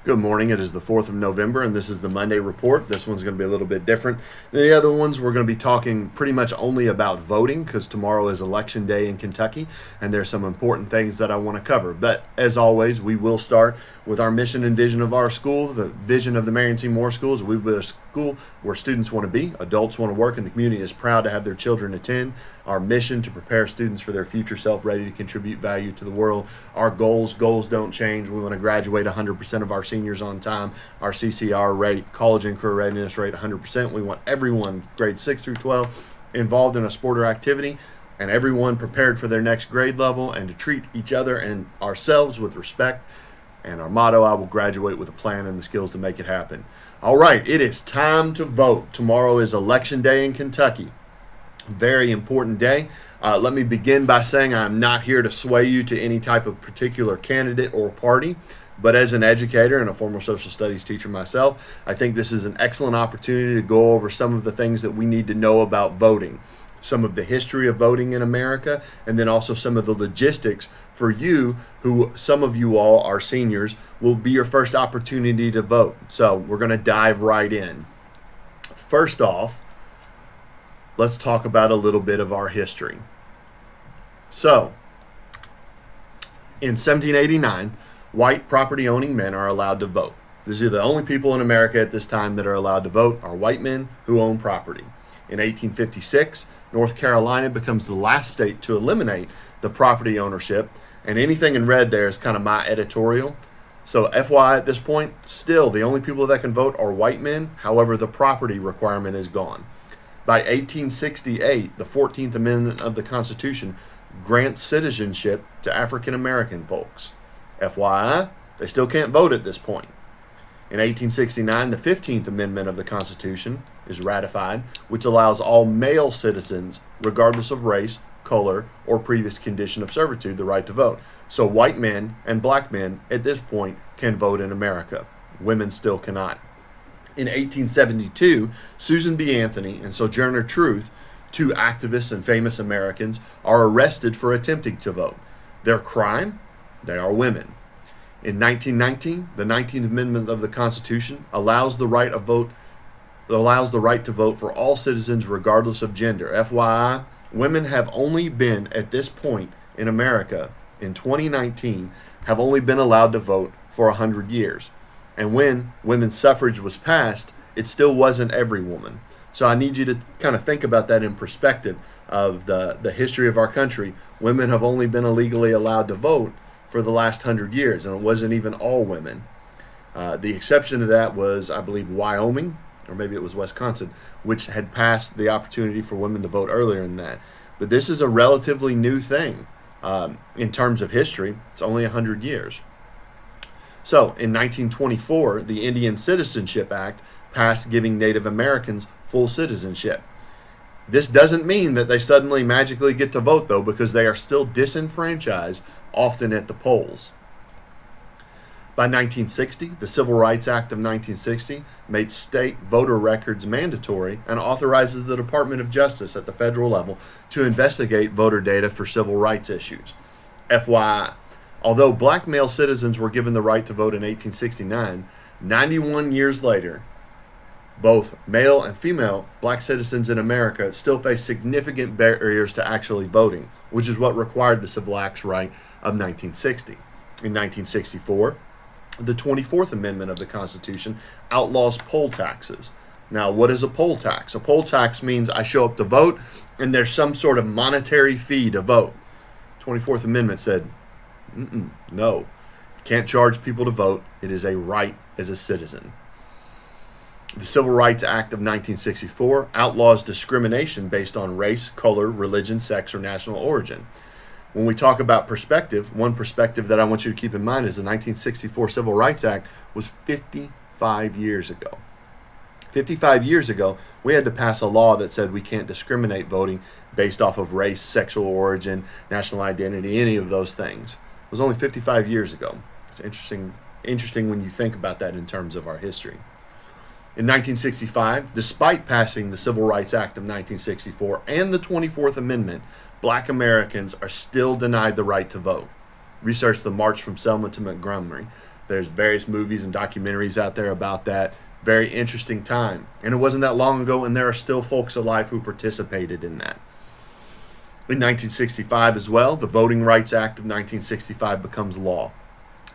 Good morning. It is the 4th of November, and this is the Monday Report. This one's going to be a little bit different than the other ones. We're going to be talking pretty much only about voting because tomorrow is Election Day in Kentucky, and there's some important things that I want to cover. But as always, we will start with our mission and vision of our school. The vision of the Marion C Moore schools. We build a school where students want to be, adults want to work, and the community is proud to have their children attend. Our mission to prepare students for their future self, ready to contribute value to the world. Our goals don't change. We want to graduate 100% of our seniors on time. Our CCR rate, college and career readiness rate, 100%. We want everyone, grades 6 through 12, involved in a sport or activity, and everyone prepared for their next grade level, and to treat each other and ourselves with respect. And our motto, I will graduate with a plan and the skills to make it happen. All right, it is time to vote. Tomorrow is Election Day in Kentucky. Very important day. Let me begin by saying I'm not here to sway you to any type of particular candidate or party, but as an educator and a former social studies teacher myself, I think this is an excellent opportunity to go over some of the things that we need to know about voting, some of the history of voting in America, and then also some of the logistics for you, who some of you all are seniors, will be your first opportunity to vote. So we're going to dive right in. First off, let's talk about a little bit of our history. So, in 1789, white property-owning men are allowed to vote. These are the only people in America at this time that are allowed to vote, are white men who own property. In 1856, North Carolina becomes the last state to eliminate the property ownership, and anything in red there is kind of my editorial. So FYI at this point, still the only people that can vote are white men. However, the property requirement is gone. By 1868, the 14th Amendment of the Constitution grants citizenship to African American folks. FYI, they still can't vote at this point. In 1869, the 15th Amendment of the Constitution is ratified, which allows all male citizens, regardless of race, color, or previous condition of servitude, the right to vote. So white men and black men at this point can vote in America. Women still cannot. In 1872, Susan B. Anthony and Sojourner Truth, two activists and famous Americans, are arrested for attempting to vote. Their crime? They are women. In 1919, the 19th Amendment of the Constitution allows the right to vote for all citizens regardless of gender. FYI, women have only been, at this point in America, in 2019, have only been allowed to vote for 100 years. And when women's suffrage was passed, it still wasn't every woman. So I need you to kind of think about that in perspective of the history of our country. Women have only been illegally allowed to vote for the last 100 years, and it wasn't even all women. The exception to that was, I believe, Wyoming, or maybe it was Wisconsin, which had passed the opportunity for women to vote earlier than that. But this is a relatively new thing in terms of history. It's only 100 years. So, in 1924, the Indian Citizenship Act passed, giving Native Americans full citizenship. This doesn't mean that they suddenly magically get to vote, though, because they are still disenfranchised, often at the polls. By 1960, the Civil Rights Act of 1960 made state voter records mandatory and authorizes the Department of Justice at the federal level to investigate voter data for civil rights issues. FYI, although black male citizens were given the right to vote in 1869, 91 years later, both male and female black citizens in America still face significant barriers to actually voting, which is what required the Civil Acts right of 1960. In 1964, the 24th Amendment of the Constitution outlaws poll taxes. Now, what is a poll tax? A poll tax means I show up to vote, and there's some sort of monetary fee to vote. 24th Amendment said, no, you can't charge people to vote. It is a right as a citizen. The Civil Rights Act of 1964 outlaws discrimination based on race, color, religion, sex, or national origin. When we talk about perspective, one perspective that I want you to keep in mind is the 1964 Civil Rights Act was 55 years ago. 55 years ago, we had to pass a law that said we can't discriminate voting based off of race, sexual origin, national identity, any of those things. It was only 55 years ago. It's interesting when you think about that in terms of our history. In 1965, despite passing the Civil Rights Act of 1964 and the 24th Amendment, black Americans are still denied the right to vote. Research the March from Selma to Montgomery. The There's various movies and documentaries out there about that. Very interesting time. And it wasn't that long ago, and there are still folks alive who participated in that. In 1965 as well, the Voting Rights Act of 1965 becomes law.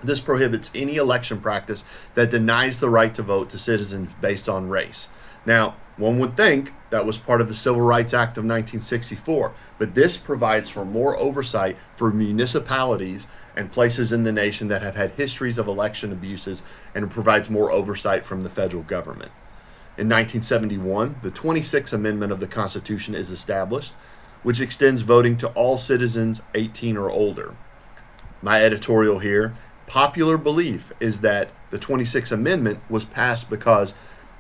This prohibits any election practice that denies the right to vote to citizens based on race. Now, one would think that was part of the Civil Rights Act of 1964, but this provides for more oversight for municipalities and places in the nation that have had histories of election abuses, and it provides more oversight from the federal government. In 1971, the 26th Amendment of the Constitution is established, which extends voting to all citizens 18 or older. My editorial here: popular belief is that the 26th Amendment was passed because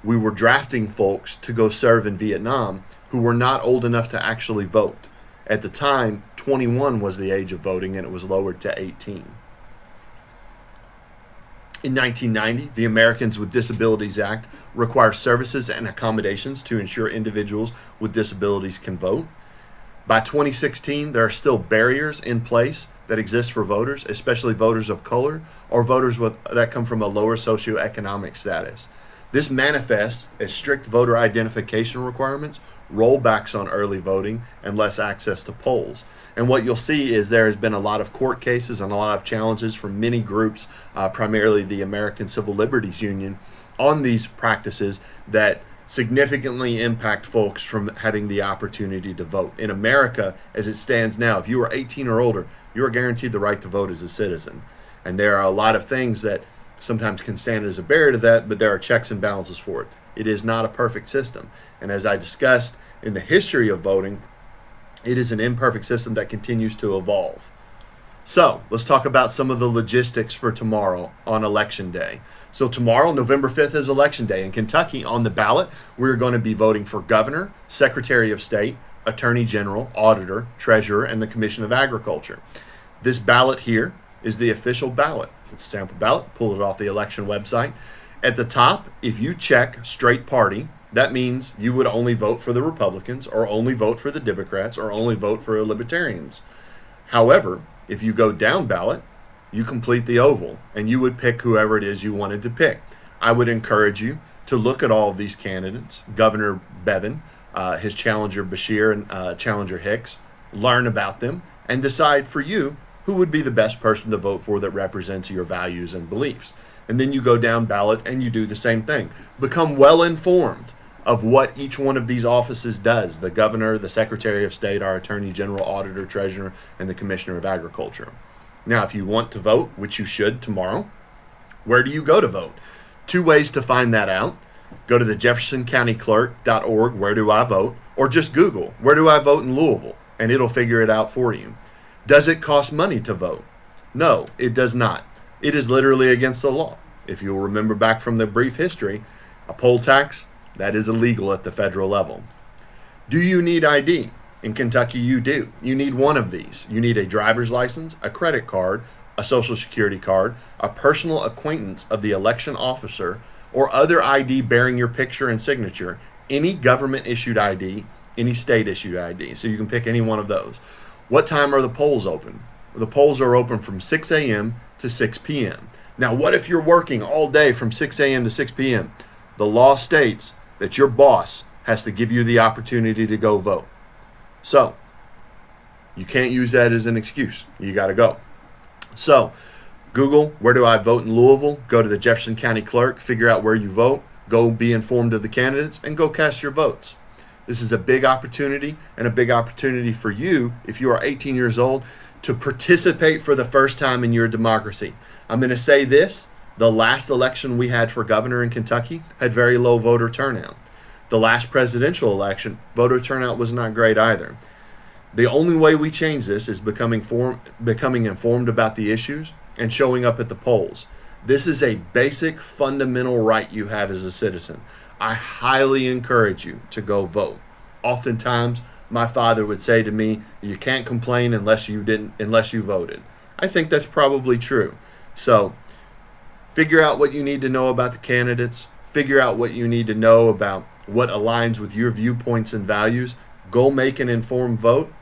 we were drafting folks to go serve in Vietnam who were not old enough to actually vote. At the time, 21 was the age of voting, and it was lowered to 18. In 1990, the Americans with Disabilities Act requires services and accommodations to ensure individuals with disabilities can vote. By 2016, there are still barriers in place that exist for voters, especially voters of color or voters that come from a lower socioeconomic status. This manifests as strict voter identification requirements, rollbacks on early voting, and less access to polls. And what you'll see is there has been a lot of court cases and a lot of challenges from many groups, primarily the American Civil Liberties Union, on these practices that significantly impact folks from having the opportunity to vote. In America, as it stands now, if you are 18 or older, you are guaranteed the right to vote as a citizen. And there are a lot of things that sometimes can stand as a barrier to that, but there are checks and balances for it. It is not a perfect system. And as I discussed in the history of voting, it is an imperfect system that continues to evolve. So let's talk about some of the logistics for tomorrow on Election Day. So tomorrow, November 5th, is Election Day. In Kentucky, on the ballot, we're going to be voting for governor, secretary of state, attorney general, auditor, treasurer, and the Commission of Agriculture. This ballot here is the official ballot. It's a sample ballot. Pull it off the election website. At the top, if you check straight party, that means you would only vote for the Republicans, or only vote for the Democrats, or only vote for Libertarians. However, if you go down ballot, you complete the oval, and you would pick whoever it is you wanted to pick. I would encourage you to look at all of these candidates: Governor Bevin, his challenger Beshear, and challenger Hicks. Learn about them and decide for you who would be the best person to vote for that represents your values and beliefs. And then you go down ballot and you do the same thing. Become well informed of what each one of these offices does: the governor, the secretary of state, our attorney general, auditor, treasurer, and the commissioner of agriculture. Now, if you want to vote, which you should tomorrow, where do you go to vote? Two ways to find that out. Go to the jeffersoncountyclerk.org, where do I vote? Or just Google, where do I vote in Louisville? And it'll figure it out for you. Does it cost money to vote? No, it does not. It is literally against the law. If you'll remember back from the brief history, a poll tax, that is illegal at the federal level. Do you need ID? In Kentucky, you do. You need one of these. You need a driver's license, a credit card, a social security card, a personal acquaintance of the election officer, or other ID bearing your picture and signature, any government-issued ID, any state-issued ID. So you can pick any one of those. What time are the polls open? The polls are open from 6 a.m. to 6 p.m. Now, what if you're working all day from 6 a.m. to 6 p.m.? The law states that your boss has to give you the opportunity to go vote. So, you can't use that as an excuse. You got to go. So, Google, where do I vote in Louisville? Go to the Jefferson County Clerk, figure out where you vote, go be informed of the candidates, and go cast your votes. This is a big opportunity, and a big opportunity for you, if you are 18 years old, to participate for the first time in your democracy. I'm going to say this: the last election we had for governor in Kentucky had very low voter turnout. The last presidential election, voter turnout was not great either. The only way we change this is becoming informed about the issues and showing up at the polls. This is a basic, fundamental right you have as a citizen. I highly encourage you to go vote. Oftentimes, my father would say to me, "You can't complain unless you voted." I think that's probably true. So, figure out what you need to know about the candidates. Figure out what you need to know about what aligns with your viewpoints and values. Go make an informed vote.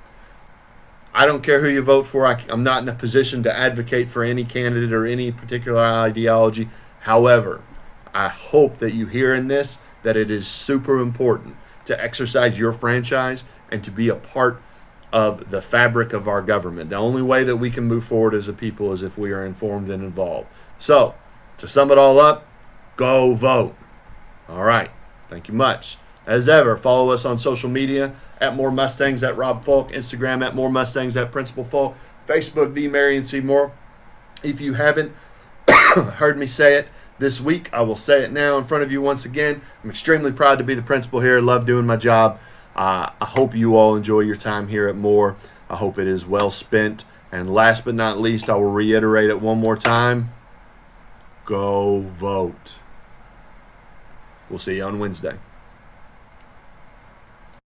I don't care who you vote for. I'm not in a position to advocate for any candidate or any particular ideology. However, I hope that you hear in this that it is super important to exercise your franchise and to be a part of the fabric of our government. The only way that we can move forward as a people is if we are informed and involved. So, to sum it all up, go vote. All right. Thank you much. As ever, follow us on social media at More Mustangs at Rob Folk, Instagram at More Mustangs at Principal Folk, Facebook the Marion C Moore. If you haven't heard me say it this week, I will say it now in front of you once again. I'm extremely proud to be the principal here. Love doing my job. I hope you all enjoy your time here at Moore. I hope it is well spent. And last but not least, I will reiterate it one more time. Go vote. We'll see you on Wednesday.